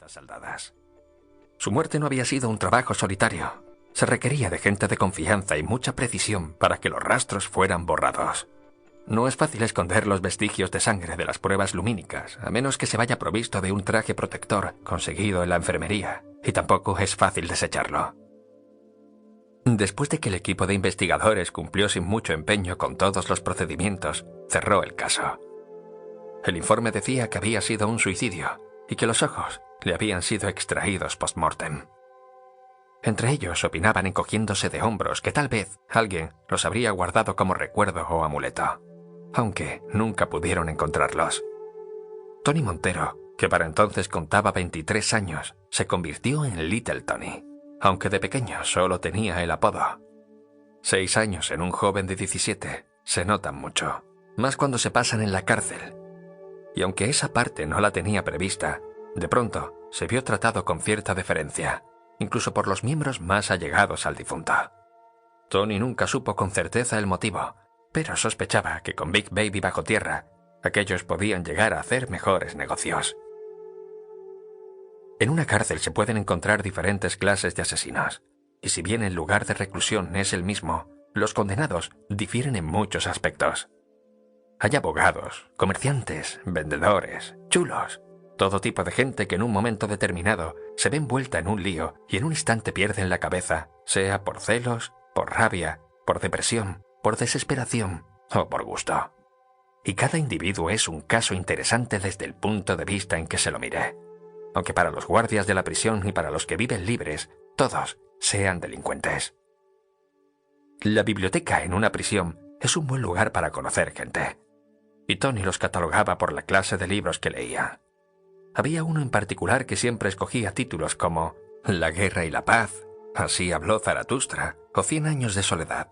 cuentas saldadas. Su muerte no había sido un trabajo solitario. Se requería de gente de confianza y mucha precisión para que los rastros fueran borrados. No es fácil esconder los vestigios de sangre de las pruebas lumínicas, a menos que se vaya provisto de un traje protector conseguido en la enfermería, y tampoco es fácil desecharlo. Después de que el equipo de investigadores cumplió sin mucho empeño con todos los procedimientos, cerró el caso. El informe decía que había sido un suicidio y que los ojos le habían sido extraídos post-mortem. Entre ellos opinaban encogiéndose de hombros que tal vez alguien los habría guardado como recuerdo o amuleto, aunque nunca pudieron encontrarlos. Tony Montero, que para entonces contaba 23 años, se convirtió en Little Tony, aunque de pequeño solo tenía el apodo. 6 años en un joven de 17 se notan mucho, más cuando se pasan en la cárcel. Y aunque esa parte no la tenía prevista, de pronto se vio tratado con cierta deferencia, incluso por los miembros más allegados al difunto. Tony nunca supo con certeza el motivo, pero sospechaba que con Big Baby bajo tierra, aquellos podían llegar a hacer mejores negocios. En una cárcel se pueden encontrar diferentes clases de asesinos, y si bien el lugar de reclusión es el mismo, los condenados difieren en muchos aspectos. Hay abogados, comerciantes, vendedores, chulos, todo tipo de gente que en un momento determinado se ve envuelta en un lío y en un instante pierden la cabeza, sea por celos, por rabia, por depresión, por desesperación o por gusto. Y cada individuo es un caso interesante desde el punto de vista en que se lo mire. Aunque para los guardias de la prisión y para los que viven libres, todos sean delincuentes. La biblioteca en una prisión es un buen lugar para conocer gente. Y Tony los catalogaba por la clase de libros que leía. Había uno en particular que siempre escogía títulos como La guerra y la paz, Así habló Zaratustra o 100 años de soledad.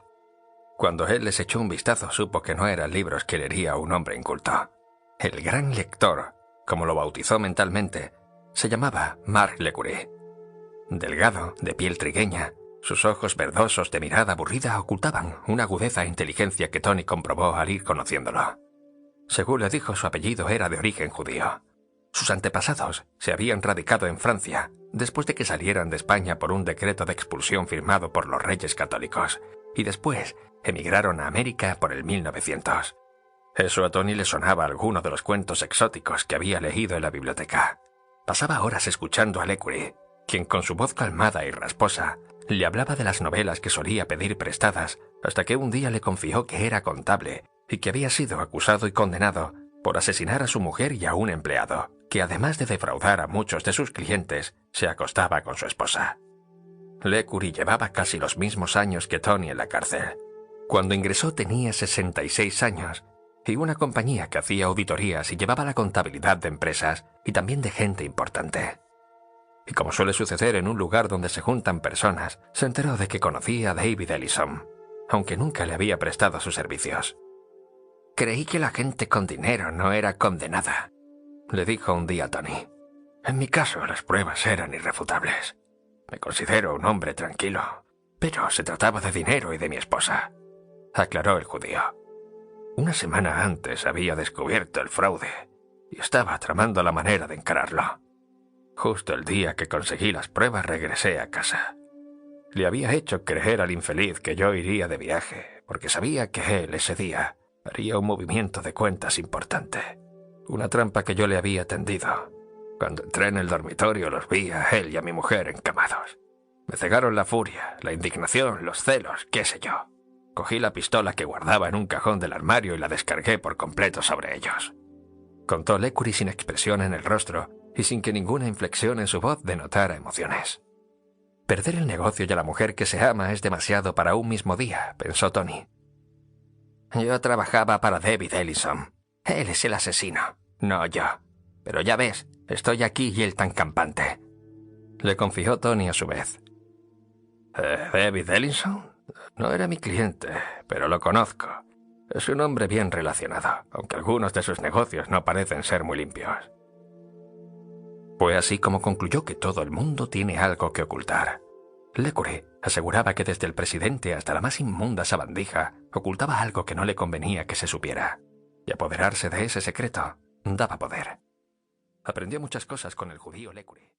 Cuando él les echó un vistazo supo que no eran libros que leería un hombre inculto. El gran lector, como lo bautizó mentalmente, se llamaba Marc Lecurie. Delgado, de piel trigueña, sus ojos verdosos de mirada aburrida ocultaban una agudeza e inteligencia que Tony comprobó al ir conociéndolo. Según le dijo, su apellido era de origen judío. Sus antepasados se habían radicado en Francia después de que salieran de España por un decreto de expulsión firmado por los reyes católicos, y después emigraron a América por el 1900. Eso a Tony le sonaba a alguno de los cuentos exóticos que había leído en la biblioteca. Pasaba horas escuchando a Lecurie, quien con su voz calmada y rasposa le hablaba de las novelas que solía pedir prestadas, hasta que un día le confió que era contable y que había sido acusado y condenado por asesinar a su mujer y a un empleado, que además de defraudar a muchos de sus clientes, se acostaba con su esposa. Lecurie llevaba casi los mismos años que Tony en la cárcel. Cuando ingresó tenía 66 años y una compañía que hacía auditorías y llevaba la contabilidad de empresas y también de gente importante. Y como suele suceder en un lugar donde se juntan personas, se enteró de que conocía a David Ellison, aunque nunca le había prestado sus servicios. «Creí que la gente con dinero no era condenada», le dijo un día Tony. «En mi caso las pruebas eran irrefutables. Me considero un hombre tranquilo, pero se trataba de dinero y de mi esposa», aclaró el judío. Una semana antes había descubierto el fraude y estaba tramando la manera de encararlo. Justo el día que conseguí las pruebas regresé a casa. Le había hecho creer al infeliz que yo iría de viaje, porque sabía que él ese día haría un movimiento de cuentas importante. Una trampa que yo le había tendido. Cuando entré en el dormitorio los vi a él y a mi mujer encamados. Me cegaron la furia, la indignación, los celos, qué sé yo. Cogí la pistola que guardaba en un cajón del armario y la descargué por completo sobre ellos. Contó Lecurie sin expresión en el rostro y sin que ninguna inflexión en su voz denotara emociones. Perder el negocio y a la mujer que se ama es demasiado para un mismo día, pensó Tony. Yo trabajaba para David Ellison. Él es el asesino, no yo. Pero ya ves, estoy aquí y él tan campante. Le confió Tony a su vez. ¿David Ellison? No era mi cliente, pero lo conozco. Es un hombre bien relacionado, aunque algunos de sus negocios no parecen ser muy limpios. Fue así como concluyó que todo el mundo tiene algo que ocultar. Lecurie aseguraba que desde el presidente hasta la más inmunda sabandija ocultaba algo que no le convenía que se supiera. Y apoderarse de ese secreto daba poder. Aprendió muchas cosas con el judío Lecurie.